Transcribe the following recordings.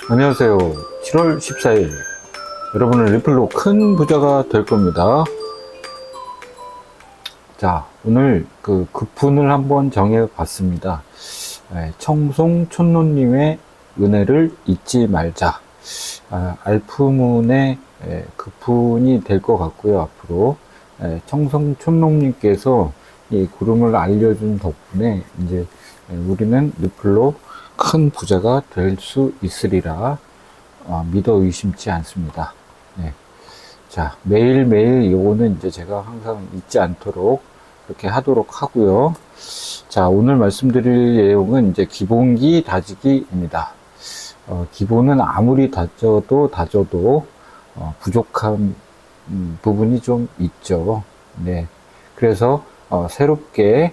안녕하세요. 7월 14일 여러분은 리플로 큰 부자가 될 겁니다. 자, 오늘 그 급훈을 한번 정해 봤습니다. 청송촌노님의 은혜를 잊지 말자. 알프문의 급훈이 될 것 같고요. 앞으로 청송촌노님께서 이 구름을 알려준 덕분에 이제 우리는 리플로 큰 부자가 될 수 있으리라 믿어 의심치 않습니다. 네. 자, 매일매일 요거는 이제 제가 항상 잊지 않도록 그렇게 하도록 하고요. 자, 오늘 말씀드릴 내용은 이제 기본기 다지기입니다. 기본은 아무리 다져도 부족한 부분이 좀 있죠. 네. 그래서 새롭게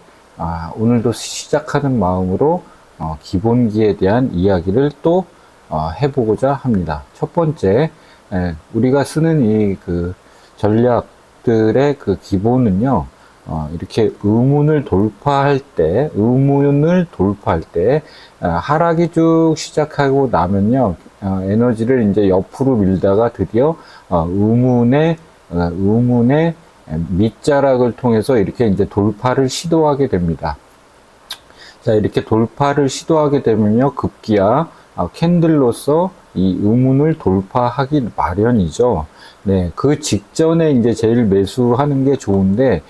오늘도 시작하는 마음으로 기본기에 대한 이야기를 또 해보고자 합니다. 첫 번째, 우리가 쓰는 이 그 전략들의 그 기본은요, 이렇게 의문을 돌파할 때, 하락이 쭉 시작하고 나면요, 에너지를 이제 옆으로 밀다가 드디어 의문의 밑자락을 통해서 이렇게 이제 돌파를 시도하게 됩니다. 자, 이렇게 돌파를 시도하게 되면요, 급기야 캔들로서 이 의문을 돌파하기 마련이죠. 네, 그 직전에 이제 제일 매수하는 게 좋은데,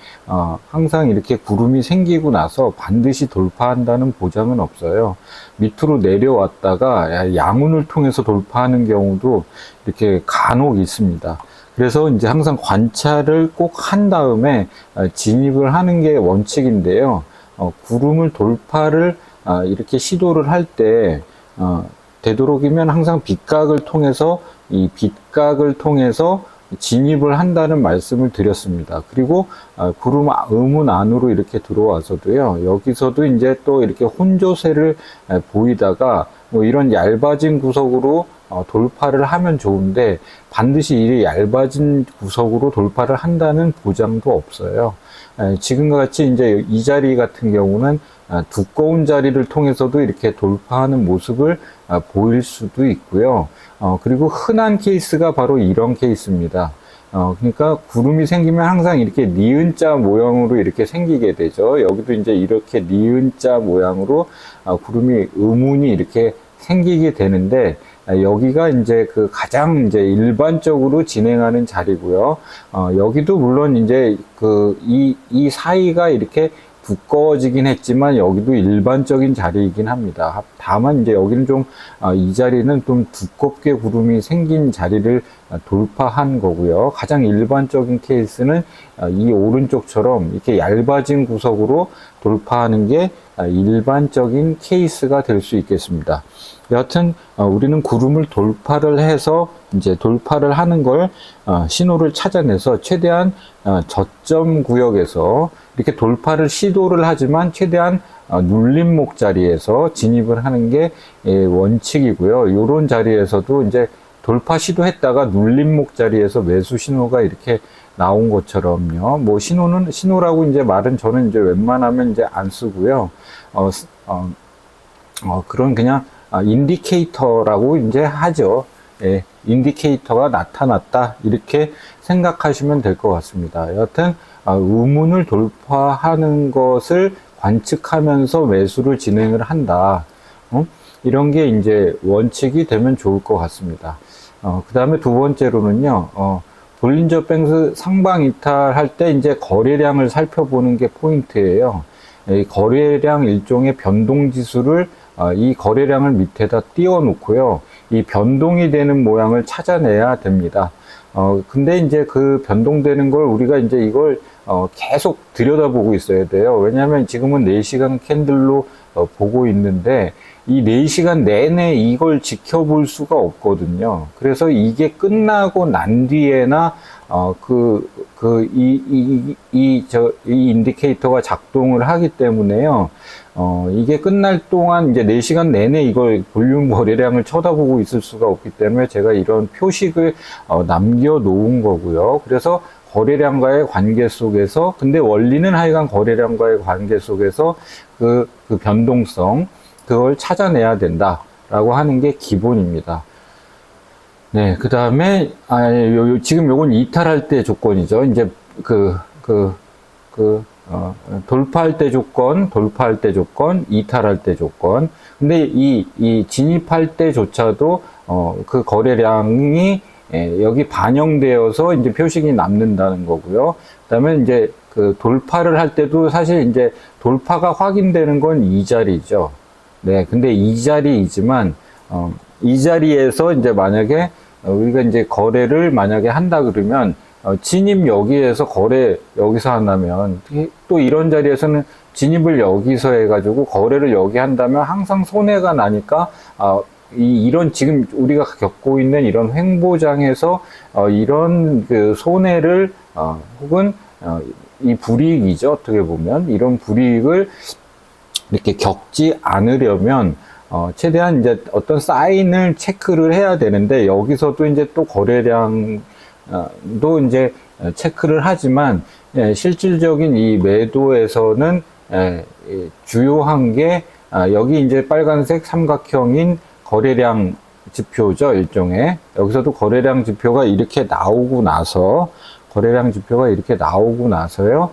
항상 이렇게 구름이 생기고 나서 반드시 돌파한다는 보장은 없어요. 밑으로 내려왔다가 양운을 통해서 돌파하는 경우도 이렇게 간혹 있습니다. 그래서 이제 항상 관찰을 꼭 한 다음에 진입을 하는 게 원칙인데요. 구름을 돌파를 이렇게 시도를 할 때 되도록이면 항상 빗각을 통해서 진입을 한다는 말씀을 드렸습니다. 그리고 구름 의문 안으로 이렇게 들어와서도요, 여기서도 이제 또 이렇게 혼조세를 보이다가 뭐 이런 얇아진 구석으로 돌파를 하면 좋은데, 반드시 이 얇아진 구석으로 돌파를 한다는 보장도 없어요. 지금과 같이 이제 이 자리 같은 경우는 두꺼운 자리를 통해서도 이렇게 돌파하는 모습을 보일 수도 있고요. 그리고 흔한 케이스가 바로 이런 케이스입니다. 그러니까 구름이 생기면 항상 이렇게 니은자 모양으로 이렇게 생기게 되죠. 여기도 이제 이렇게 니은자 모양으로 구름이 의문이 이렇게 생기게 되는데, 여기가 이제 그 가장 이제 일반적으로 진행하는 자리고요. 여기도 물론 이제 이 사이가 이렇게 두꺼워지긴 했지만 여기도 일반적인 자리이긴 합니다. 다만 이제 여기는 좀 이 자리는 좀 두껍게 구름이 생긴 자리를 돌파한 거고요. 가장 일반적인 케이스는 이 오른쪽처럼 이렇게 얇아진 구석으로 돌파하는 게 일반적인 케이스가 될 수 있겠습니다. 여하튼 우리는 구름을 돌파를 해서 이제 돌파를 하는 걸 신호를 찾아내서 최대한 저점 구역에서 이렇게 돌파를 시도를 하지만 최대한 눌림목 자리에서 진입을 하는 게 원칙이고요. 이런 자리에서도 이제 돌파 시도했다가 눌림목 자리에서 매수 신호가 이렇게 나온 것처럼요. 뭐 신호라고 이제 말은 저는 이제 웬만하면 이제 안 쓰고요. 그런 그냥 인디케이터라고 이제 하죠. 예, 인디케이터가 나타났다, 이렇게 생각하시면 될 것 같습니다. 여하튼 의문을 돌파하는 것을 관측하면서 매수를 진행을 한다. 이런 게 이제 원칙이 되면 좋을 것 같습니다. 그 다음에 두 번째로는요, 볼린저 밴드 상방 이탈할 때 이제 거래량을 살펴보는 게 포인트예요. 이 거래량 일종의 변동 지수를 이 거래량을 밑에다 띄워 놓고요, 이 변동이 되는 모양을 찾아내야 됩니다. 근데 이제 그 변동되는 걸 우리가 이제 이걸 계속 들여다보고 있어야 돼요. 왜냐하면 지금은 4시간 캔들로 보고 있는데 이 4시간 내내 이걸 지켜볼 수가 없거든요. 그래서 이게 끝나고 난 뒤에나 이 인디케이터가 작동을 하기 때문에요. 이게 끝날 동안 이제 4시간 내내 이걸 볼륨 거래량을 쳐다보고 있을 수가 없기 때문에 제가 이런 표식을 남겨 놓은 거고요. 그래서 거래량과의 관계 속에서, 근데 원리는 하여간 거래량과의 관계 속에서 그 변동성, 그걸 찾아내야 된다라고 하는 게 기본입니다. 네, 그 다음에, 지금 요건 이탈할 때 조건이죠. 이제, 돌파할 때 조건, 이탈할 때 조건. 근데 이 진입할 때조차도, 그 거래량이, 여기 반영되어서 이제 표식이 남는다는 거고요. 그 다음에 이제 그 돌파를 할 때도 사실 이제 돌파가 확인되는 건 이 자리죠. 네, 근데 이 자리이지만, 이 자리에서 이제 만약에 우리가 이제 거래를 만약에 한다 그러면 진입 여기에서 거래 여기서 한다면 또 이런 자리에서는 진입을 여기서 해가지고 거래를 여기 한다면 항상 손해가 나니까 이런 지금 우리가 겪고 있는 이런 횡보장에서 이런 그 손해를 혹은 이 불이익이죠. 어떻게 보면 이런 불이익을 이렇게 겪지 않으려면 최대한 이제 어떤 사인을 체크를 해야 되는데 여기서도 이제 또 거래량도 이제 체크를 하지만 실질적인 이 매도에서는 주요한 게 여기 이제 빨간색 삼각형인 거래량 지표죠. 일종의 여기서도 거래량 지표가 이렇게 나오고 나서 요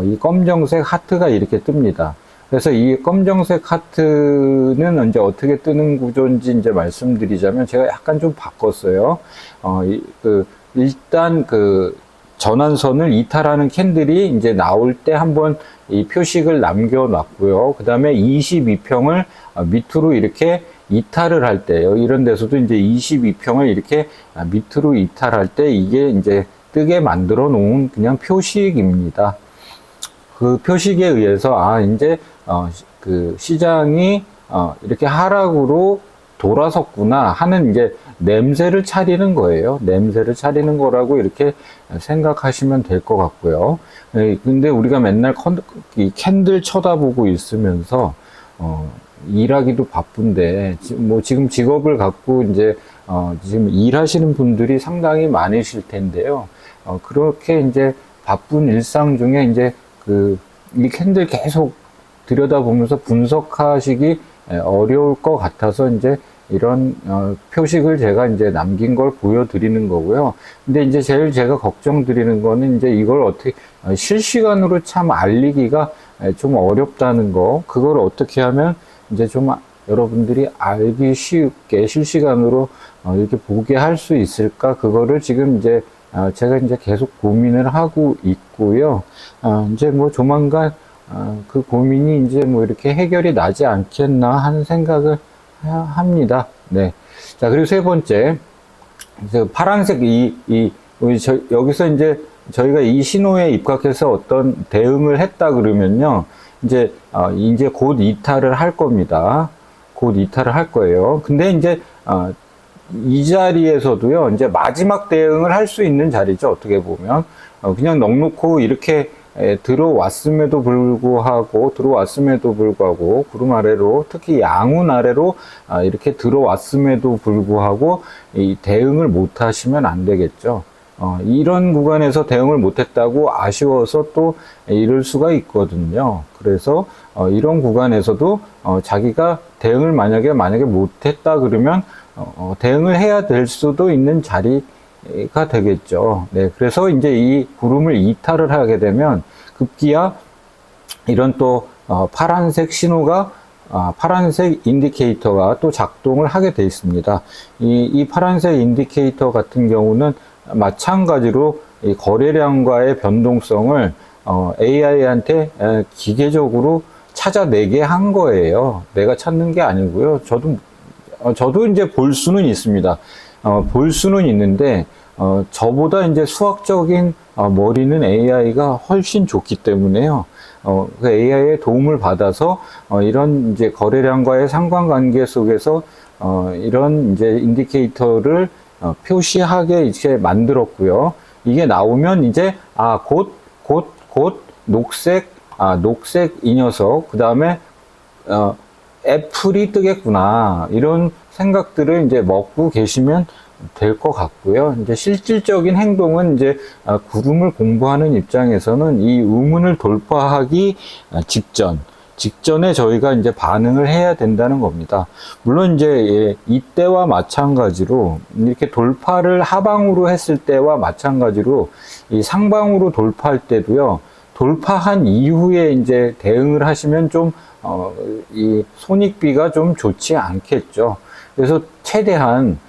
이 검정색 하트가 이렇게 뜨니다. 그래서 이 검정색 하트는 이제 어떻게 뜨는 구조인지 이제 말씀드리자면 제가 약간 좀 바꿨어요. 일단 그 전환선을 이탈하는 캔들이 이제 나올 때 한번 이 표식을 남겨놨고요. 그 다음에 22평을 밑으로 이렇게 이탈을 할 때, 이런 데서도 이제 22평을 이렇게 밑으로 이탈할 때 이게 이제 뜨게 만들어 놓은 그냥 표식입니다. 그 표식에 의해서 이제 그 시장이 이렇게 하락으로 돌아섰구나 하는 이제 냄새를 차리는 거예요. 냄새를 차리는 거라고 이렇게 생각하시면 될 것 같고요. 근데 우리가 맨날 이 캔들 쳐다보고 있으면서 일하기도 바쁜데 뭐 지금 직업을 갖고 이제 지금 일하시는 분들이 상당히 많으실 텐데요. 그렇게 이제 바쁜 일상 중에 이제 이 캔들 계속 들여다보면서 분석하시기 어려울 것 같아서 이제 이런 표식을 제가 이제 남긴 걸 보여드리는 거고요. 근데 이제 제일 제가 걱정드리는 거는 이제 이걸 어떻게 실시간으로 참 알리기가 좀 어렵다는 거. 그걸 어떻게 하면 이제 좀 여러분들이 알기 쉽게 실시간으로 이렇게 보게 할 수 있을까? 그거를 지금 이제 제가 이제 계속 고민을 하고 있고요. 이제 뭐 조만간 그 고민이 이제 뭐 이렇게 해결이 나지 않겠나 하는 생각을 합니다. 네. 자, 그리고 세 번째. 파란색 여기서 이제 저희가 이 신호에 입각해서 어떤 대응을 했다 그러면요. 이제 곧 이탈을 할 겁니다. 곧 이탈을 할 거예요. 근데 이제 이 자리에서도요, 이제 마지막 대응을 할 수 있는 자리죠. 어떻게 보면. 그냥 넉놓고 이렇게 들어왔음에도 불구하고, 구름 아래로, 특히 양운 아래로 이렇게 들어왔음에도 불구하고, 이 대응을 못 하시면 안 되겠죠. 이런 구간에서 대응을 못 했다고 아쉬워서 또 이럴 수가 있거든요. 그래서 이런 구간에서도 자기가 대응을 만약에 못 했다 그러면 대응을 해야 될 수도 있는 자리가 되겠죠. 네, 그래서 이제 이 구름을 이탈을 하게 되면 급기야 이런 또 파란색 신호가 파란색 인디케이터가 또 작동을 하게 되어 있습니다. 이 파란색 인디케이터 같은 경우는 마찬가지로 이 거래량과의 변동성을 AI한테 기계적으로 찾아내게 한 거예요. 내가 찾는 게 아니고요. 저도 이제 볼 수는 있습니다. 볼 수는 있는데, 저보다 이제 수학적인 머리는 AI가 훨씬 좋기 때문에요. 그 AI의 도움을 받아서, 이런 이제 거래량과의 상관관계 속에서, 이런 이제 인디케이터를 표시하게 이렇게 만들었고요. 이게 나오면 이제, 곧 녹색 이 녀석, 그 다음에, 애플이 뜨겠구나. 이런 생각들을 이제 먹고 계시면 될 것 같고요. 이제 실질적인 행동은 이제 구름을 공부하는 입장에서는 이 의문을 돌파하기 직전, 직전에 저희가 이제 반응을 해야 된다는 겁니다. 물론 이제 예, 이때와 마찬가지로 이렇게 돌파를 하방으로 했을 때와 마찬가지로 이 상방으로 돌파할 때도요. 돌파한 이후에 이제 대응을 하시면 좀 이 손익비가 좀 좋지 않겠죠. 그래서 최대한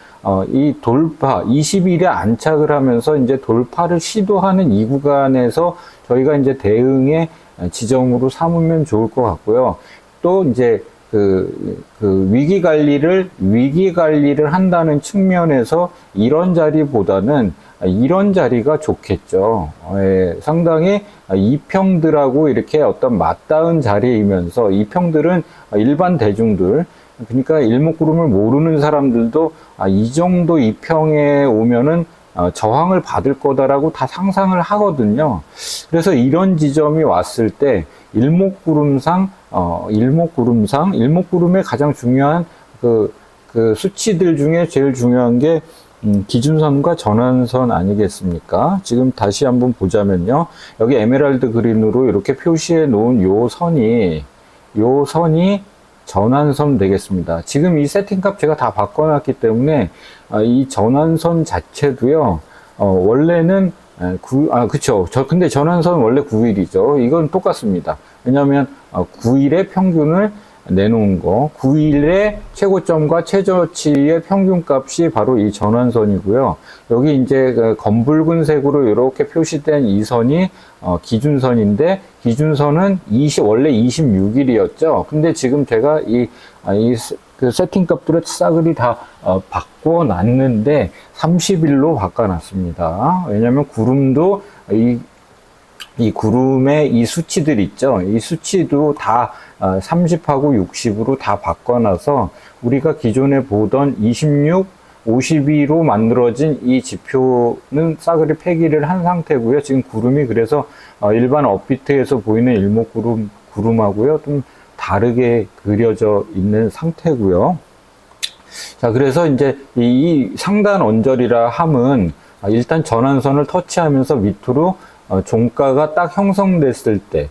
이 돌파 20일에 안착을 하면서 이제 돌파를 시도하는 이 구간에서 저희가 이제 대응의 지점으로 삼으면 좋을 것 같고요. 또 이제 그 위기 관리를 한다는 측면에서 이런 자리보다는 이런 자리가 좋겠죠. 예, 상당히 이평들하고 이렇게 어떤 맞닿은 자리이면서 이평들은 일반 대중들, 그러니까 일목구름을 모르는 사람들도 이 정도 이평에 오면은 저항을 받을 거다라고 다 상상을 하거든요. 그래서 이런 지점이 왔을 때 일목구름의 가장 중요한 그 수치들 중에 제일 중요한 게 기준선과 전환선 아니겠습니까? 지금 다시 한번 보자면요. 여기 에메랄드 그린으로 이렇게 표시해 놓은 요 선이 전환선 되겠습니다. 지금 이 세팅값 제가 다 바꿔놨기 때문에 이 전환선 자체도요. 원래는 그쵸. 근데 전환선 원래 9일이죠. 이건 똑같습니다. 왜냐하면 9일의 평균을 내놓은 거, 9일의 최고점과 최저치의 평균값이 바로 이 전환선이고요. 여기 이제 검붉은색으로 이렇게 표시된 이 선이 기준선인데, 기준선은 원래 26일이었죠. 근데 지금 제가 그 세팅 값들을 싸그리 다 바꿔놨는데 30일로 바꿔놨습니다. 왜냐하면 구름도 이 구름의 이 수치들 있죠. 이 수치도 다 30하고 60으로 다 바꿔놔서 우리가 기존에 보던 26, 52로 만들어진 이 지표는 싸그리 폐기를 한 상태고요. 지금 구름이 그래서 일반 업비트에서 보이는 구름하고요. 좀 다르게 그려져 있는 상태고요. 자, 그래서 이제 이 상단 언저리라 함은 일단 전환선을 터치하면서 밑으로 종가가 딱 형성됐을 때,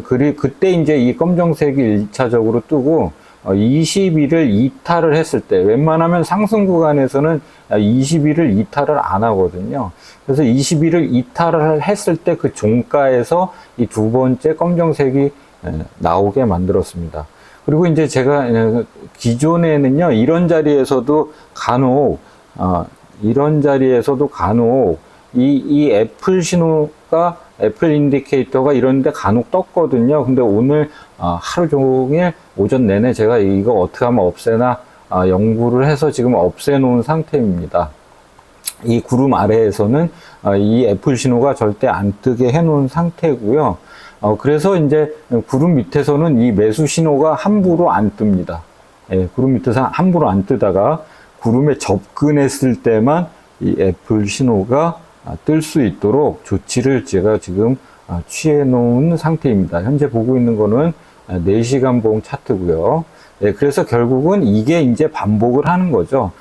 그때 이제 이 검정색이 1차적으로 뜨고, 20일을 이탈을 했을 때, 웬만하면 상승 구간에서는 20일을 이탈을 안 하거든요. 그래서 20일을 이탈을 했을 때 그 종가에서 이 두 번째 검정색이 나오게 만들었습니다. 그리고 이제 제가 기존에는요, 이런 자리에서도 간혹 이 애플 신호가, 애플 인디케이터가 이런데 간혹 떴거든요. 근데 오늘 하루 종일 오전 내내 제가 이거 어떻게 하면 없애나 연구를 해서 지금 없애놓은 상태입니다. 이 구름 아래에서는 이 애플 신호가 절대 안 뜨게 해놓은 상태고요. 그래서 이제 구름 밑에서는 이 매수 신호가 함부로 안 뜹니다. 예, 구름 밑에서 함부로 안 뜨다가 구름에 접근했을 때만 이 애플 신호가 뜰 수 있도록 조치를 제가 지금 취해 놓은 상태입니다. 현재 보고 있는 거는 4시간 봉 차트고요. 예, 그래서 결국은 이게 이제 반복을 하는 거죠.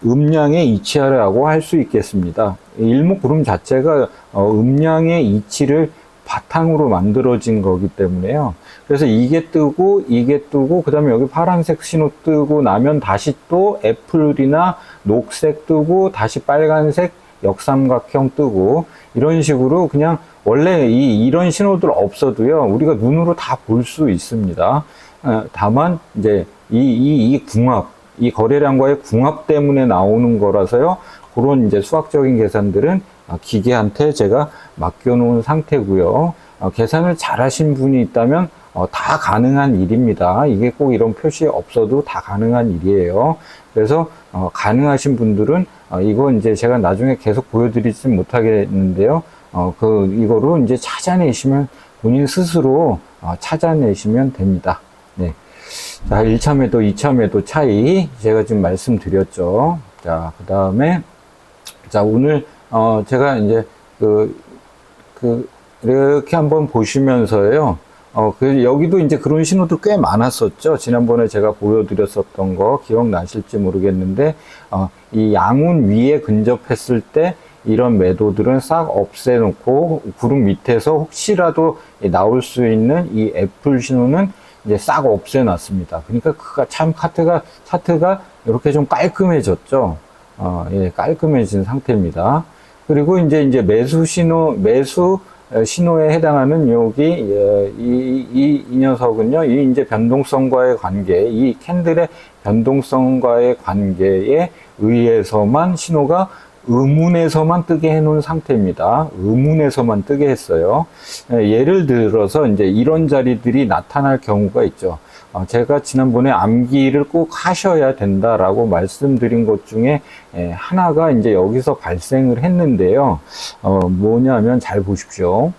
음량의 이치하라고 할 수 있겠습니다. 일목구름 자체가 음량의 이치를 바탕으로 만들어진 거기 때문에요. 그래서 이게 뜨고 그 다음에 여기 파란색 신호 뜨고 나면 다시 또 애플이나 녹색 뜨고 다시 빨간색 역삼각형 뜨고 이런 식으로 그냥 원래 이런 신호들 없어도요, 우리가 눈으로 다 볼 수 있습니다. 다만 이제 이 궁합, 이 거래량과의 궁합 때문에 나오는 거라서요, 그런 이제 수학적인 계산들은 기계한테 제가 맡겨놓은 상태고요. 계산을 잘 하신 분이 있다면 다 가능한 일입니다. 이게 꼭 이런 표시 없어도 다 가능한 일이에요. 그래서 가능하신 분들은 이거 이제 제가 나중에 계속 보여드리진 못하겠는데요. 이거로 이제 찾아내시면 본인 스스로 찾아내시면 됩니다. 네. 자, 1차 매도, 2차 매도 차이 제가 지금 말씀드렸죠. 자, 그 다음에 자, 오늘 제가 이제 이렇게 한번 보시면서요. 여기도 이제 그런 신호도 꽤 많았었죠. 지난번에 제가 보여드렸었던 거 기억나실지 모르겠는데, 이 양운 위에 근접했을 때 이런 매도들은 싹 없애놓고 구름 밑에서 혹시라도 나올 수 있는 이 애플 신호는 이제 싹 없애놨습니다. 그러니까 그가 참 차트가 이렇게 좀 깔끔해졌죠. 예, 깔끔해진 상태입니다. 그리고 이제 매수 신호에 해당하는 여기 이 녀석은요, 이 이제 변동성과의 관계, 이 캔들의 변동성과의 관계에 의해서만 신호가 의문에서만 뜨게 해놓은 상태입니다. 의문에서만 뜨게 했어요. 예를 들어서 이제 이런 자리들이 나타날 경우가 있죠. 제가 지난번에 암기를 꼭 하셔야 된다라고 말씀드린 것 중에 하나가 이제 여기서 발생을 했는데요. 뭐냐면 잘 보십시오.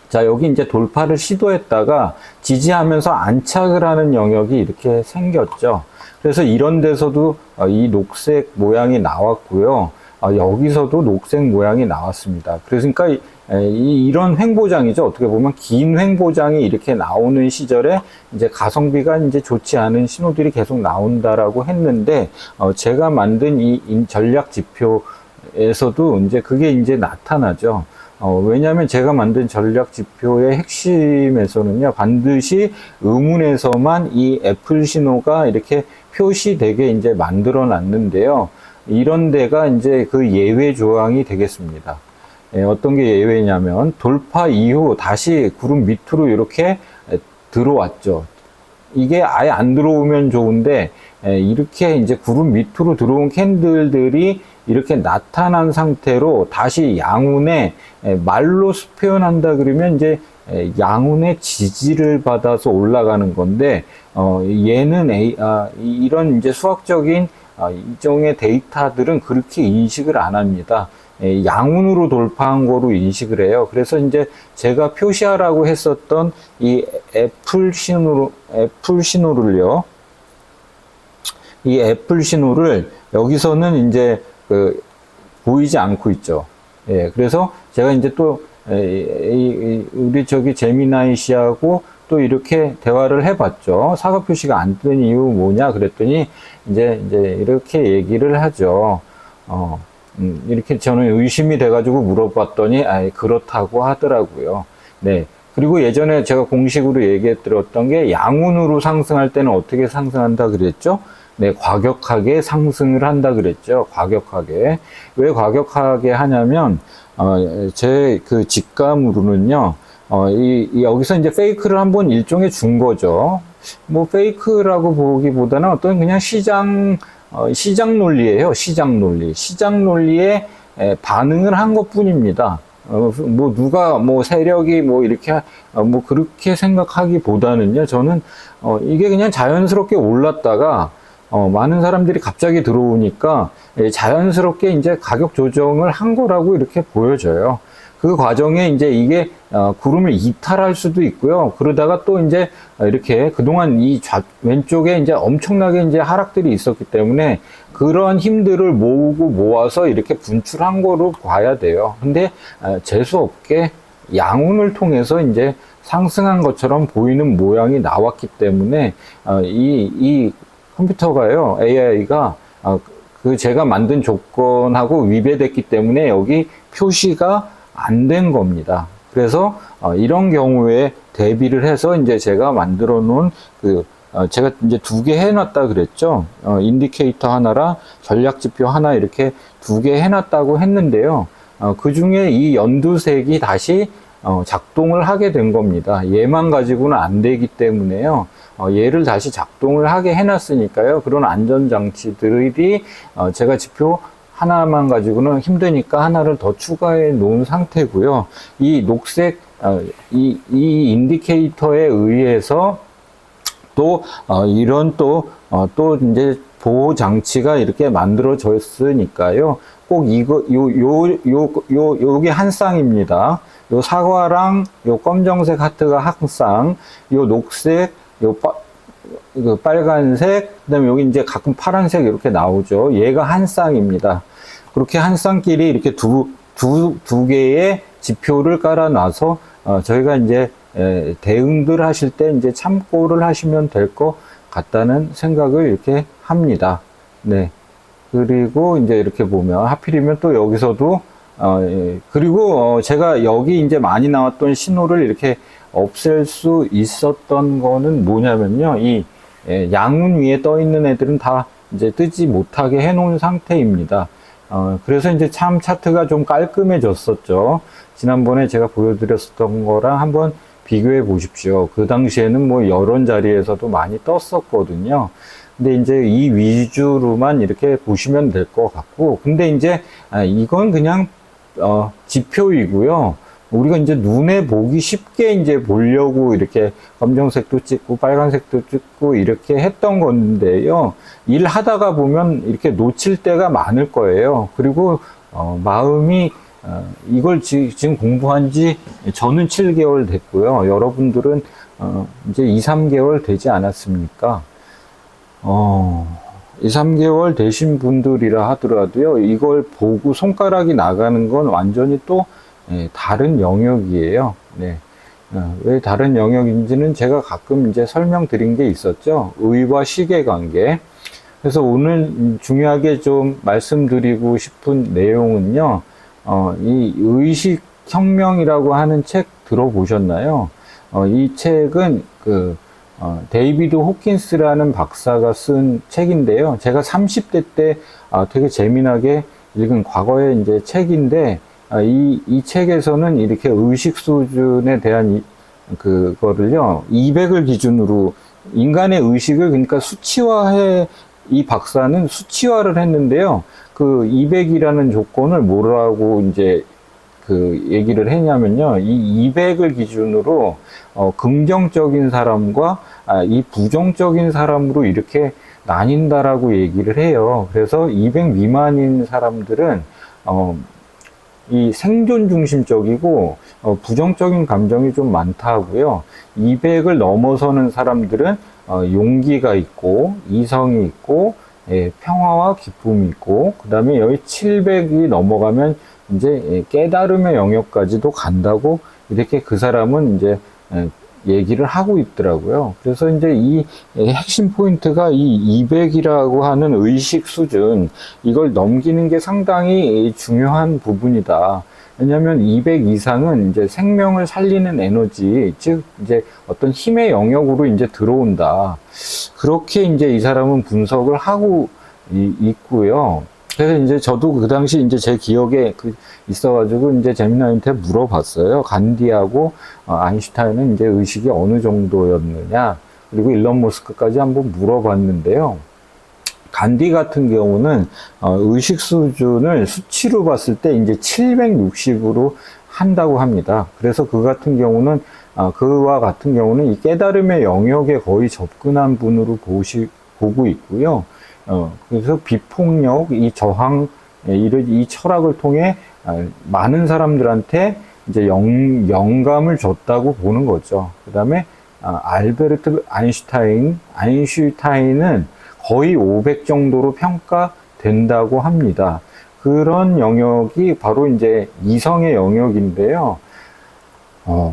자, 여기 이제 돌파를 시도했다가 지지하면서 안착을 하는 영역이 이렇게 생겼죠. 그래서 이런 데서도 이 녹색 모양이 나왔고요. 여기서도 녹색 모양이 나왔습니다. 그러니까 이런 횡보장이죠. 어떻게 보면 긴 횡보장이 이렇게 나오는 시절에 이제 가성비가 이제 좋지 않은 신호들이 계속 나온다라고 했는데, 제가 만든 이 전략 지표에서도 이제 그게 이제 나타나죠. 왜냐하면 제가 만든 전략 지표의 핵심에서는요, 반드시 의문에서만 이 애플 신호가 이렇게 표시되게 이제 만들어 놨는데요. 이런 데가 이제 그 예외 조항이 되겠습니다. 어떤 게 예외냐면 돌파 이후 다시 구름 밑으로 이렇게 들어왔죠. 이게 아예 안 들어오면 좋은데 이렇게 이제 구름 밑으로 들어온 캔들들이 이렇게 나타난 상태로 다시 양운에 말로 표현한다 그러면 이제 양운의 지지를 받아서 올라가는 건데 얘는 이런 이제 수학적인 이종의 데이터들은 그렇게 인식을 안 합니다. 양운으로 돌파한 거로 인식을 해요. 그래서 이제 제가 표시하라고 했었던 이 애플 신호를요. 이 애플 신호를 여기서는 이제 보이지 않고 있죠. 예, 그래서 제가 이제 또 우리 저기 제미나이 씨하고 또 이렇게 대화를 해봤죠. 사과 표시가 안 뜬 이유 뭐냐 그랬더니 이제 이렇게 얘기를 하죠. 이렇게 저는 의심이 돼가지고 물어봤더니 그렇다고 하더라고요. 네. 그리고 예전에 제가 공식으로 얘기해 드렸던 게 양운으로 상승할 때는 어떻게 상승한다 그랬죠? 네, 과격하게 상승을 한다 그랬죠. 과격하게. 왜 과격하게 하냐면 제 그 직감으로는요. 여기서 이제 페이크를 한번 일종의 준 거죠. 뭐 페이크라고 보기보다는 어떤 그냥 시장 논리예요. 시장 논리. 시장 논리에 반응을 한 것뿐입니다. 뭐 누가 뭐 세력이 뭐 이렇게 뭐 그렇게 생각하기보다는요. 저는 이게 그냥 자연스럽게 올랐다가 많은 사람들이 갑자기 들어오니까 자연스럽게 이제 가격 조정을 한 거라고 이렇게 보여져요. 그 과정에 이제 이게 구름을 이탈할 수도 있고요. 그러다가 또 이제 이렇게 그동안 이 왼쪽에 이제 엄청나게 이제 하락들이 있었기 때문에 그런 힘들을 모아서 이렇게 분출한 거로 봐야 돼요. 근데 재수 없게 양운을 통해서 이제 상승한 것처럼 보이는 모양이 나왔기 때문에 이 컴퓨터가요, AI가 그 제가 만든 조건하고 위배됐기 때문에 여기 표시가 안 된 겁니다. 그래서 이런 경우에 대비를 해서 이제 제가 만들어 놓은 제가 이제 2개 해놨다 그랬죠. 인디케이터 하나랑 전략 지표 하나 이렇게 2개 해놨다고 했는데요. 그 중에 이 연두색이 다시 작동을 하게 된 겁니다. 얘만 가지고는 안 되기 때문에요. 얘를 다시 작동을 하게 해놨으니까요. 그런 안전장치들이 제가 지표 하나만 가지고는 힘드니까 하나를 더 추가해 놓은 상태고요. 이 녹색 이 인디케이터에 의해서 또 이런 또 이제 보호 장치가 이렇게 만들어졌으니까요. 꼭 요게 한 쌍입니다. 요 사과랑 요 검정색 하트가 한 쌍, 요 녹색, 그 빨간색, 그 다음에 여기 이제 가끔 파란색 이렇게 나오죠. 얘가 한 쌍입니다. 그렇게 한 쌍끼리 이렇게 두 개의 지표를 깔아놔서, 저희가 이제, 대응들 하실 때 이제 참고를 하시면 될 것 같다는 생각을 이렇게 합니다. 네. 그리고 이제 이렇게 보면 하필이면 또 여기서도 그리고 제가 여기 이제 많이 나왔던 신호를 이렇게 없앨 수 있었던 거는 뭐냐면요. 이 양운 위에 떠 있는 애들은 다 이제 뜨지 못하게 해 놓은 상태입니다. 그래서 이제 참 차트가 좀 깔끔해졌었죠. 지난번에 제가 보여드렸었던 거랑 한번 비교해 보십시오. 그 당시에는 뭐 여러 자리에서도 많이 떴었거든요. 근데 이제 이 위주로만 이렇게 보시면 될 것 같고, 근데 이제 이건 그냥 지표이고요. 우리가 이제 눈에 보기 쉽게 이제 보려고 이렇게 검정색도 찍고 빨간색도 찍고 이렇게 했던 건데요. 일 하다가 보면 이렇게 놓칠 때가 많을 거예요. 그리고 마음이 이걸 지금 공부한 지 저는 7개월 됐고요. 여러분들은 이제 2, 3개월 되지 않았습니까? 2, 3개월 되신 분들이라 하더라도요, 이걸 보고 손가락이 나가는 건 완전히 또 다른 영역이에요. 네. 왜 다른 영역인지는 제가 가끔 이제 설명드린 게 있었죠. 의와 식의 관계. 그래서 오늘 중요하게 좀 말씀드리고 싶은 내용은요, 이 의식혁명이라고 하는 책 들어보셨나요? 이 책은 데이비드 호킨스라는 박사가 쓴 책인데요. 제가 30대 때 되게 재미나게 읽은 과거의 이제 책인데, 이 책에서는 이렇게 의식 수준에 대한 그거를요, 200을 기준으로 인간의 의식을 그러니까 이 박사는 수치화를 했는데요. 그 200이라는 조건을 뭐라고 이제 얘기를 했냐면요. 이 200을 기준으로 긍정적인 사람과 이 부정적인 사람으로 이렇게 나뉜다라고 얘기를 해요. 그래서 200 미만인 사람들은 이 생존 중심적이고 부정적인 감정이 좀 많다고요. 200을 넘어서는 사람들은 용기가 있고 이성이 있고 평화와 기쁨이 있고, 그 다음에 여기 700이 넘어가면 이제 깨달음의 영역까지도 간다고 이렇게 그 사람은 이제 얘기를 하고 있더라고요. 그래서 이제 이 핵심 포인트가 이 200이라고 하는 의식 수준, 이걸 넘기는 게 상당히 중요한 부분이다. 왜냐하면 200 이상은 이제 생명을 살리는 에너지, 즉 이제 어떤 힘의 영역으로 이제 들어온다. 그렇게 이제 이 사람은 분석을 하고 있고요. 그래서 이제 저도 그 당시 이제 제 기억에 있어가지고 이제 제미나한테 물어봤어요. 간디하고 아인슈타인은 이제 의식이 어느 정도였느냐. 그리고 일론 머스크까지 한번 물어봤는데요. 간디 같은 경우는 의식 수준을 수치로 봤을 때 이제 760으로 한다고 합니다. 그래서 그와 같은 경우는 이 깨달음의 영역에 거의 접근한 분으로 보고 있고요. 그래서 비폭력, 이 저항, 이 철학을 통해 많은 사람들한테 이제 영감을 줬다고 보는 거죠. 그 다음에 알베르트 아인슈타인은 거의 500 정도로 평가된다고 합니다. 그런 영역이 바로 이제 이성의 영역인데요.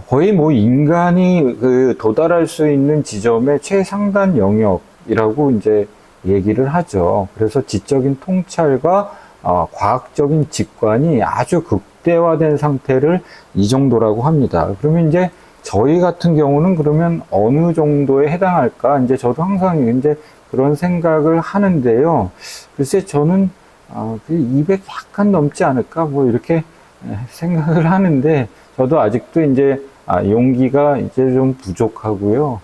거의 뭐 인간이 도달할 수 있는 지점의 최상단 영역이라고 이제 얘기를 하죠. 그래서 지적인 통찰과 과학적인 직관이 아주 극대화된 상태를 이 정도라고 합니다. 그러면 이제 저희 같은 경우는 그러면 어느 정도에 해당할까? 이제 저도 항상 이제 그런 생각을 하는데요. 글쎄 저는 200 약간 넘지 않을까? 뭐 이렇게 생각을 하는데, 저도 아직도 이제 용기가 이제 좀 부족하고요.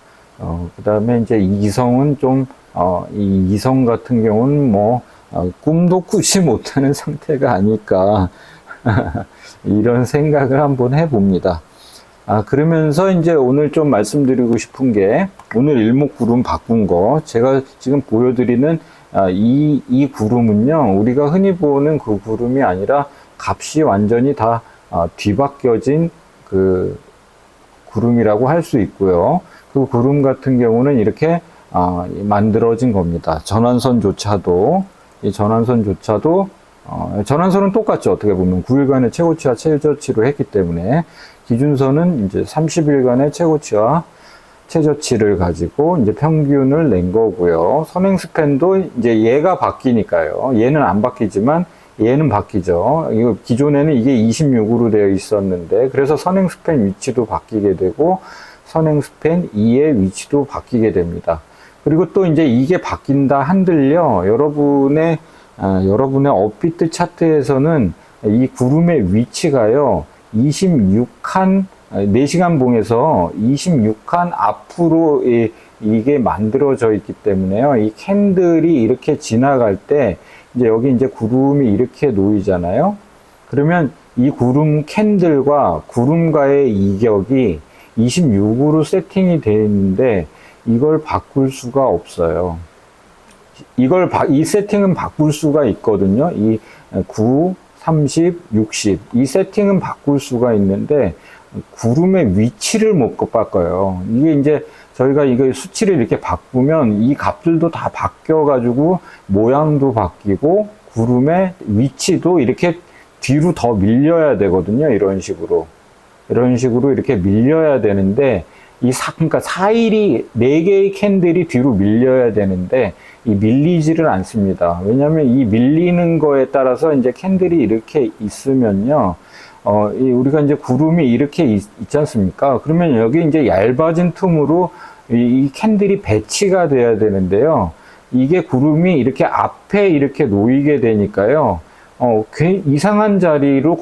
그 다음에 이제 이성은 좀 이 이성 같은 경우는 뭐 꿈도 꾸지 못하는 상태가 아닐까 이런 생각을 한번 해봅니다. 그러면서 이제 오늘 좀 말씀드리고 싶은 게, 오늘 일목구름 바꾼 거, 제가 지금 보여드리는 이 구름은요, 우리가 흔히 보는 그 구름이 아니라 값이 완전히 다 뒤바뀌어진 그 구름이라고 할 수 있고요. 그 구름 같은 경우는 이렇게 만들어진 겁니다. 전환선조차도 전환선은 똑같죠. 어떻게 보면 9일간의 최고치와 최저치로 했기 때문에 기준선은 이제 30일간의 최고치와 최저치를 가지고 이제 평균을 낸 거고요. 선행 스팬도 이제 얘가 바뀌니까요. 얘는 안 바뀌지만 얘는 바뀌죠. 이거 기존에는 이게 26으로 되어 있었는데, 그래서 선행 스팬 위치도 바뀌게 되고 선행 스팬 2의 위치도 바뀌게 됩니다. 그리고 또 이제 이게 바뀐다 한들요, 여러분의 업비트 차트에서는 이 구름의 위치가요, 26칸 4시간 봉에서 26칸 앞으로 이게 만들어져 있기 때문에요. 이 캔들이 이렇게 지나갈 때 이제 여기 이제 구름이 이렇게 놓이잖아요. 그러면 이 구름 캔들과 구름과의 이격이 26으로 세팅이 되어 있는데 이걸 바꿀 수가 없어요. 이 세팅은 바꿀 수가 있거든요. 이 9, 30, 60. 이 세팅은 바꿀 수가 있는데 구름의 위치를 못 바꿔요. 이게 이제 저희가 이거 수치를 이렇게 바꾸면 이 값들도 다 바뀌어가지고 모양도 바뀌고 구름의 위치도 이렇게 뒤로 더 밀려야 되거든요. 이런 식으로 이렇게 밀려야 되는데 그러니까 사일이 4개의 캔들이 뒤로 밀려야 되는데 이 밀리지를 않습니다. 왜냐하면 이 밀리는 거에 따라서 이제 캔들이 이렇게 있으면요, 우리가 이제 구름이 이렇게 있지 않습니까? 그러면 여기 이제 얇아진 틈으로 이 캔들이 배치가 돼야 되는데요. 이게 구름이 이렇게 앞에 이렇게 놓이게 되니까요, 이상한 자리로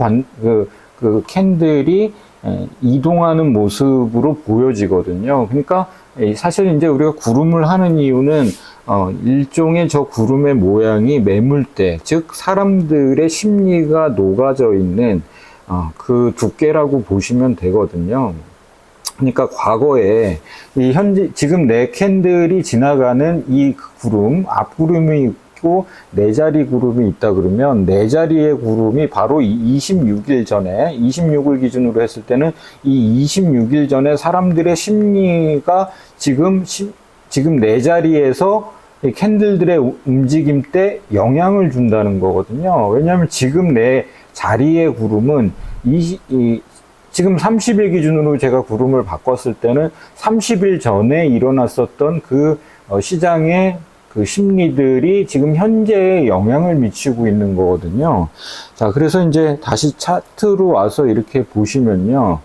그 캔들이 이동하는 모습으로 보여지거든요. 그러니까 사실 이제 우리가 구름을 하는 이유는 일종의 저 구름의 모양이 매물대, 즉 사람들의 심리가 녹아져 있는 그 두께라고 보시면 되거든요. 그러니까 과거에 지금 내 캔들이 지나가는 이 구름, 앞구름이 있고 네 자리 구름이 있다 그러면 네 자리의 구름이 바로 26일 전에, 26을 기준으로 했을 때는 이 26일 전에 사람들의 심리가 지금 네 자리에서 이 캔들들의 움직임 때 영향을 준다는 거거든요. 왜냐하면 지금 내 자리의 구름은 지금 30일 기준으로 제가 구름을 바꿨을 때는 30일 전에 일어났었던 그 시장의 그 심리들이 지금 현재에 영향을 미치고 있는 거거든요. 자, 그래서 이제 다시 차트로 와서 이렇게 보시면요.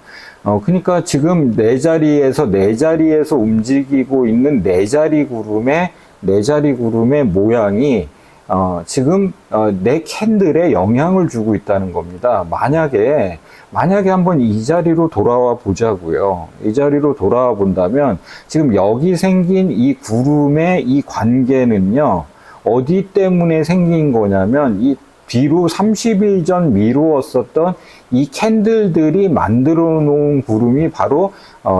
그러니까 지금 네 자리에서 움직이고 있는 네 자리 구름의 모양이 지금 내 캔들에 영향을 주고 있다는 겁니다. 만약에 한번 이 자리로 돌아와 보자고요. 이 자리로 돌아와 본다면 지금 여기 생긴 이 구름의 이 관계는요, 어디 때문에 생긴 거냐면 이 뒤로 30일 전 미루었었던 이 캔들들이 만들어 놓은 구름이 바로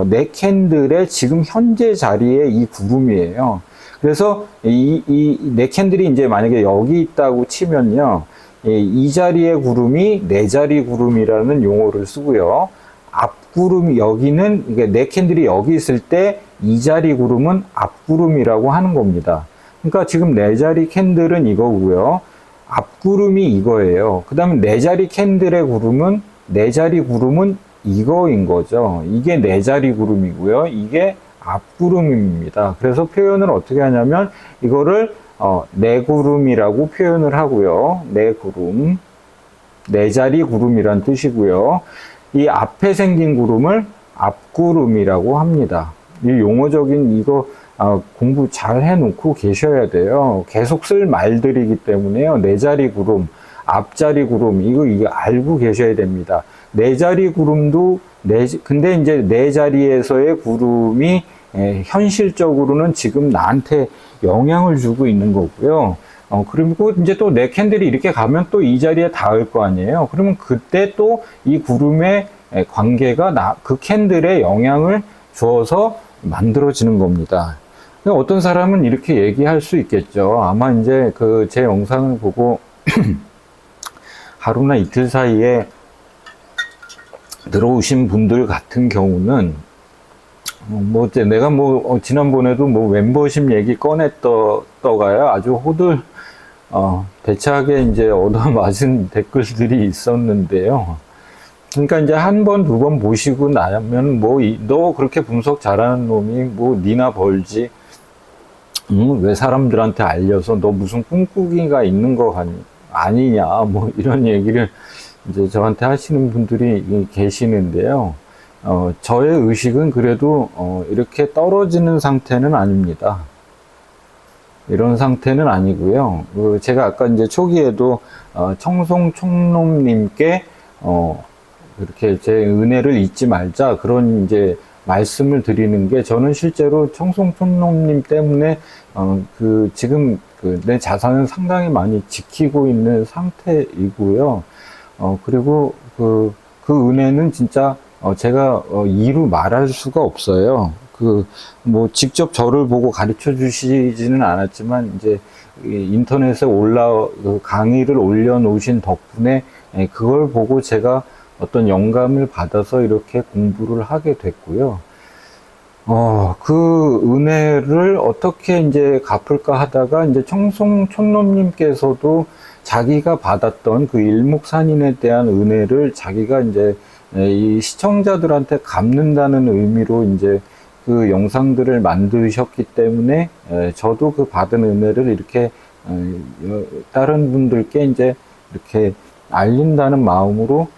내 캔들의 지금 현재 자리의 이 구름이에요. 그래서 내 캔들이 이제 만약에 여기 있다고 치면요, 이 자리의 구름이 네 자리 구름이라는 용어를 쓰고요. 앞구름이 여기는, 그러니까 내 캔들이 여기 있을 때 이 자리 구름은 앞구름이라고 하는 겁니다. 그러니까 지금 네 자리 캔들은 이거고요. 앞구름이 이거예요. 그 다음에 네 자리 캔들의 구름은, 네 자리 구름은 이거인 거죠. 이게 네 자리 구름이고요. 이게 앞구름입니다. 그래서 표현을 어떻게 하냐면 이거를 네 구름이라고 표현을 하고요. 네 구름, 네 자리 구름이란 뜻이고요. 이 앞에 생긴 구름을 앞구름이라고 합니다. 이 용어적인 이거 공부 잘 해놓고 계셔야 돼요. 계속 쓸 말들이기 때문에요. 네 자리 구름, 앞자리 구름, 이거 알고 계셔야 됩니다. 네 자리 구름도 근데 이제 네 자리에서의 구름이 현실적으로는 지금 나한테 영향을 주고 있는 거고요. 그리고 이제 또 내 캔들이 이렇게 가면 또 이 자리에 닿을 거 아니에요. 그러면 그때 또 이 구름의 관계가 그 캔들에 영향을 주어서 만들어지는 겁니다. 어떤 사람은 이렇게 얘기할 수 있겠죠. 아마 이제 제 영상을 보고 하루나 이틀 사이에 들어오신 분들 같은 경우는 내가 지난번에도 멤버십 얘기 꺼냈더가요. 아주 대차게 이제 얻어맞은 댓글들이 있었는데요. 그러니까 이제 한 번, 두 번 보시고 나면 뭐, 너 그렇게 분석 잘하는 놈이 뭐, 니나 벌지. 왜 사람들한테 알려서 너 무슨 꿈꾸기가 있는 거 아니냐. 뭐, 이런 얘기를 이제 저한테 하시는 분들이 계시는데요. 저의 의식은 그래도, 이렇게 떨어지는 상태는 아닙니다. 이런 상태는 아니고요. 제가 아까 이제 초기에도, 청송총놈님께, 이렇게 제 은혜를 잊지 말자 그런 이제 말씀을 드리는 게 저는 실제로 청송촌놈님 때문에 지금 내 자산을 상당히 많이 지키고 있는 상태이고요. 그리고 그 은혜는 진짜 제가 이루 말할 수가 없어요. 뭐 직접 저를 보고 가르쳐 주시지는 않았지만 이제 인터넷에 강의를 올려놓으신 덕분에 그걸 보고 제가 어떤 영감을 받아서 이렇게 공부를 하게 됐고요. 그 은혜를 어떻게 이제 갚을까 하다가 이제 청송촌놈님께서도 자기가 받았던 그 일목산인에 대한 은혜를 자기가 이제 이 시청자들한테 갚는다는 의미로 이제 그 영상들을 만드셨기 때문에 저도 그 받은 은혜를 이렇게 다른 분들께 이제 이렇게 알린다는 마음으로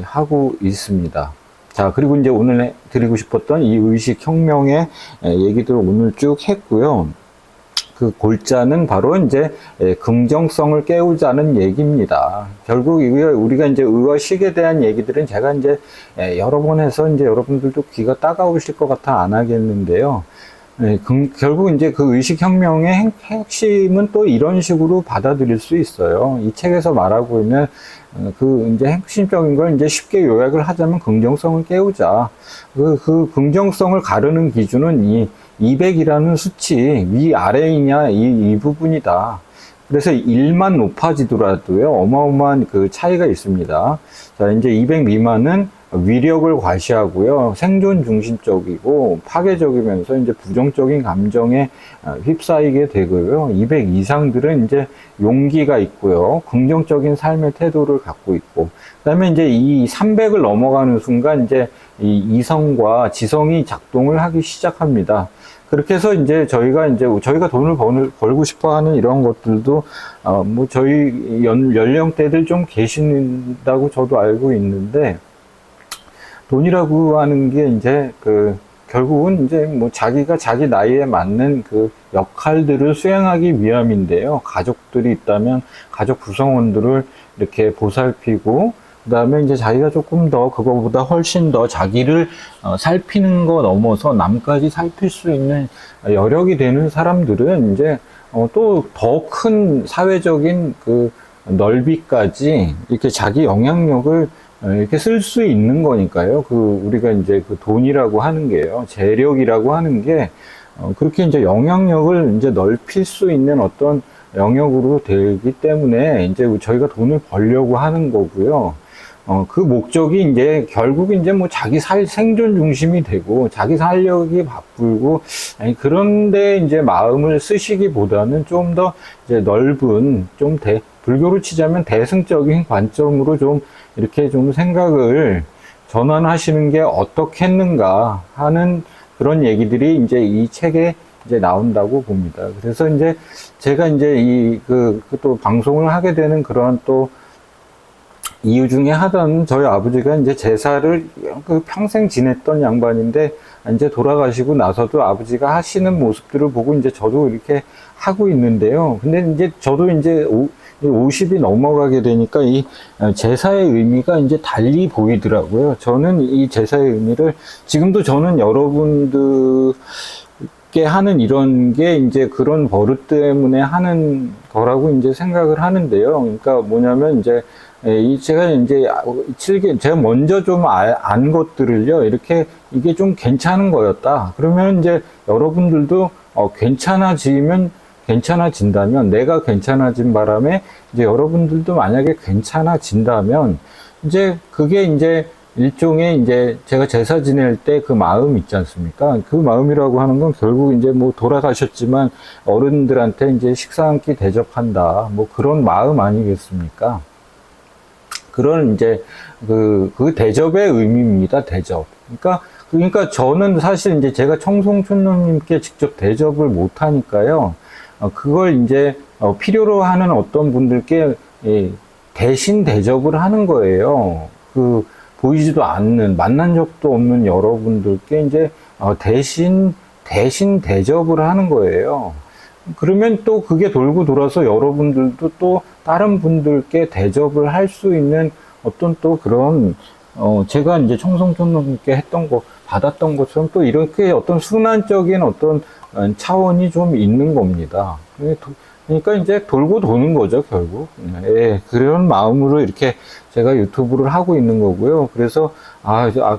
하고 있습니다. 자, 그리고 이제 오늘 드리고 싶었던 이 의식혁명의 얘기들을 오늘 쭉 했고요. 그 골자는 바로 이제 긍정성을 깨우자는 얘기입니다. 결국 우리가 이제 의와 식에 대한 얘기들은 제가 이제 여러 번 해서 이제 여러분들도 귀가 따가우실 것 같아 안 하겠는데요. 결국 이제 그 의식혁명의 핵심은 또 이런 식으로 받아들일 수 있어요. 이 책에서 말하고 있는 이제 핵심적인 걸 이제 쉽게 요약을 하자면 긍정성을 깨우자. 그 긍정성을 가르는 기준은 이 200이라는 수치, 위아래이냐 이 부분이다. 그래서 1만 높아지더라도요, 어마어마한 그 차이가 있습니다. 자, 이제 200 미만은 위력을 과시하고요, 생존 중심적이고 파괴적이면서 이제 부정적인 감정에 휩싸이게 되고요. 200 이상들은 이제 용기가 있고요, 긍정적인 삶의 태도를 갖고 있고, 그다음에 이제 이 300을 넘어가는 순간 이제 이 이성과 지성이 작동을 하기 시작합니다. 그렇게 해서 이제 저희가 돈을 벌고 싶어 하는 이런 것들도, 뭐 저희 연령대들 좀 계신다고 저도 알고 있는데, 돈이라고 하는 게 이제 결국은 이제 뭐 자기가 자기 나이에 맞는 그 역할들을 수행하기 위함인데요. 가족들이 있다면 가족 구성원들을 이렇게 보살피고, 그 다음에 이제 자기가 조금 더 그거보다 훨씬 더 자기를 살피는 거 넘어서 남까지 살필 수 있는 여력이 되는 사람들은 이제 또 더 큰 사회적인 그 넓이까지 이렇게 자기 영향력을 이렇게 쓸 수 있는 거니까요. 우리가 이제 그 돈이라고 하는 게요, 재력이라고 하는 게, 그렇게 이제 영향력을 이제 넓힐 수 있는 어떤 영역으로 되기 때문에 이제 저희가 돈을 벌려고 하는 거고요. 그 목적이 이제 결국 이제 뭐 자기 생존 중심이 되고 자기 살려기 바쁘고, 그런데 이제 마음을 쓰시기보다는 좀 더 이제 넓은, 불교로 치자면 대승적인 관점으로 좀 이렇게 좀 생각을 전환하시는 게 어떻겠는가 하는 그런 얘기들이 이제 이 책에 이제 나온다고 봅니다. 그래서 이제 제가 이제 또 방송을 하게 되는 그런 또 이유 중에 하나는 저희 아버지가 이제 제사를 평생 지냈던 양반인데 이제 돌아가시고 나서도 아버지가 하시는 모습들을 보고 이제 저도 이렇게 하고 있는데요. 근데 이제 저도 이제 50이 넘어가게 되니까 이 제사의 의미가 이제 달리 보이더라고요. 저는 이 제사의 의미를 지금도 저는 여러분들께 하는 이런 게 이제 그런 버릇 때문에 하는 거라고 이제 생각을 하는데요. 그러니까 뭐냐면 이제 제가 먼저 좀 안 것들을요, 이게 좀 괜찮은 거였다. 그러면 이제 여러분들도 괜찮아진다면, 내가 괜찮아진 바람에 이제 여러분들도 만약에 괜찮아진다면, 이제 그게 이제 일종의 이제 제가 제사 지낼 때 그 마음 있지 않습니까? 그 마음이라고 하는 건 결국 이제 뭐 돌아가셨지만 어른들한테 이제 식사 한 끼 대접한다. 뭐 그런 마음 아니겠습니까? 그런 이제 그 대접의 의미입니다. 대접. 그러니까 저는 사실 이제 제가 청송촌장님께 직접 대접을 못 하니까요. 그걸 이제 필요로 하는 어떤 분들께 대신 대접을 하는 거예요. 보이지도 않는, 만난 적도 없는 여러분들께 이제 대신 대접을 하는 거예요. 그러면 또 그게 돌고 돌아서 여러분들도 또 다른 분들께 대접을 할 수 있는 어떤 또 그런 제가 이제 청송촌장님께 했던 거 받았던 것처럼 또 이렇게 어떤 순환적인 어떤 차원이 좀 있는 겁니다. 그러니까 이제 돌고 도는 거죠, 결국. 예, 그런 마음으로 이렇게 제가 유튜브를 하고 있는 거고요. 그래서,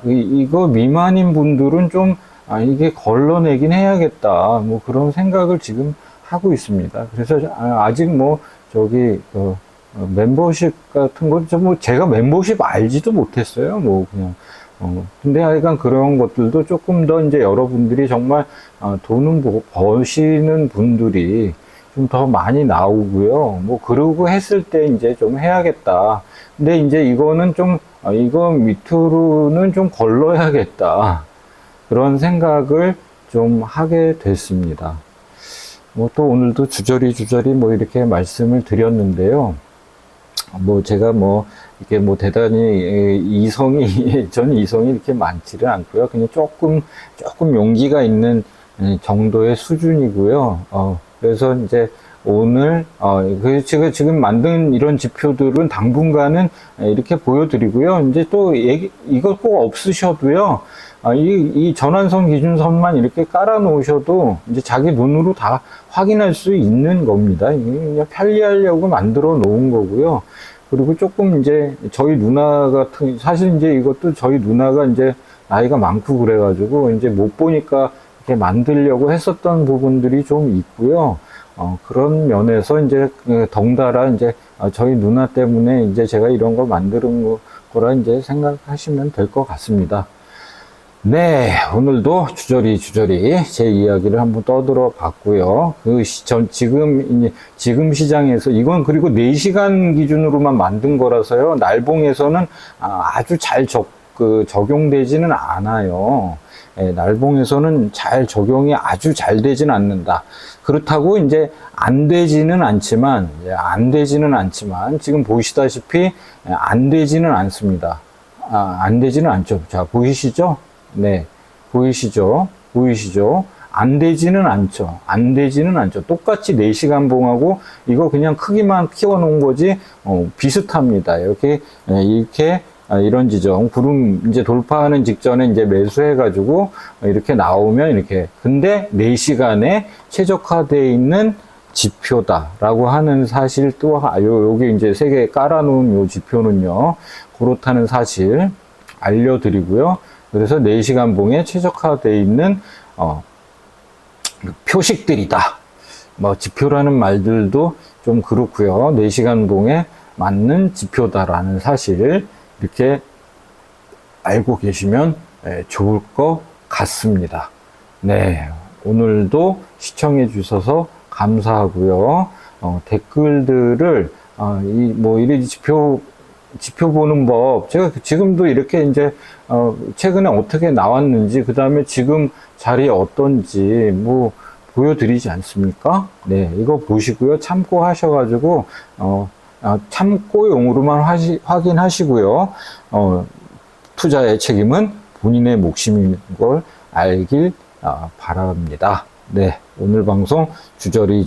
이거 미만인 분들은 좀, 이게 걸러내긴 해야겠다. 뭐 그런 생각을 지금 하고 있습니다. 그래서 아직 뭐, 멤버십 같은 건, 뭐 제가 멤버십 알지도 못했어요. 뭐 그냥. 근데 하여간 그런 것들도 조금 더 이제 여러분들이 정말, 돈은 버시는 분들이 좀 더 많이 나오고요. 뭐, 그러고 했을 때 이제 좀 해야겠다. 근데 이제 이거는 좀, 이거 밑으로는 좀 걸러야겠다. 그런 생각을 좀 하게 됐습니다. 뭐 또 오늘도 주저리 뭐 이렇게 말씀을 드렸는데요. 뭐 제가 뭐 이렇게 뭐 대단히 전 이성이 이렇게 많지는 않고요. 그냥 조금 용기가 있는 정도의 수준이고요. 그래서 이제 오늘 제가 지금 만든 이런 지표들은 당분간은 이렇게 보여드리고요. 이제 또 이거 꼭 없으셔도요. 이 전환선 기준선만 이렇게 깔아 놓으셔도 이제 자기 눈으로 다 확인할 수 있는 겁니다. 이게 그냥 편리하려고 만들어 놓은 거고요. 그리고 조금 이제 저희 누나 같은, 사실 이제 이것도 저희 누나가 이제 나이가 많고 그래가지고 이제 못 보니까 이렇게 만들려고 했었던 부분들이 좀 있고요. 그런 면에서 이제 덩달아 이제 저희 누나 때문에 이제 제가 이런 걸 만드는 거라 이제 생각하시면 될 것 같습니다. 네, 오늘도 주저리 제 이야기를 한번 떠들어 봤고요. 지금 시장에서, 이건 그리고 4시간 기준으로만 만든 거라서요. 날봉에서는 아주 잘 적용되지는 않아요. 예, 날봉에서는 적용이 아주 잘 되지는 않는다. 그렇다고 이제 안 되지는 않지만, 지금 보시다시피 안 되지는 않습니다. 안 되지는 않죠. 자, 보이시죠? 네. 보이시죠? 안 되지는 않죠. 똑같이 4시간 봉하고 이거 그냥 크기만 키워놓은 거지, 비슷합니다. 이렇게 이런 지점, 구름 이제 돌파하는 직전에 이제 매수해가지고 이렇게 나오면 이렇게. 근데 4시간에 최적화되어 있는 지표다라고 하는 사실 또, 여기 이제 3개 깔아놓은 요 지표는요, 그렇다는 사실 알려드리고요. 그래서 4시간 봉에 최적화되어 있는, 표식들이다. 뭐, 지표라는 말들도 좀 그렇고요. 4시간 봉에 맞는 지표다라는 사실을 이렇게 알고 계시면 좋을 것 같습니다. 네. 오늘도 시청해 주셔서 감사하고요. 댓글들을, 이런 지표 보는 법, 제가 지금도 이렇게 이제, 최근에 어떻게 나왔는지, 그 다음에 지금 자리에 어떤지, 뭐, 보여드리지 않습니까? 네, 이거 보시고요. 참고하셔가지고, 참고용으로만 확인하시고요. 투자의 책임은 본인의 몫임인 걸 알길 바랍니다. 네, 오늘 방송 주저리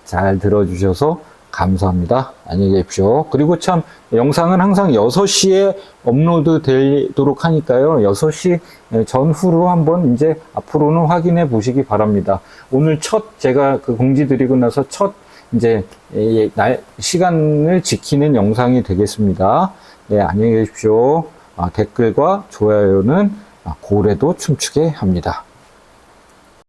잘 들어주셔서 감사합니다. 안녕히 계십시오. 그리고 참 영상은 항상 6시에 업로드 되도록 하니까요. 6시 전후로 한번 이제 앞으로는 확인해 보시기 바랍니다. 오늘 제가 공지 드리고 나서 이제 시간을 지키는 영상이 되겠습니다. 네, 안녕히 계십시오. 댓글과 좋아요는 고래도 춤추게 합니다.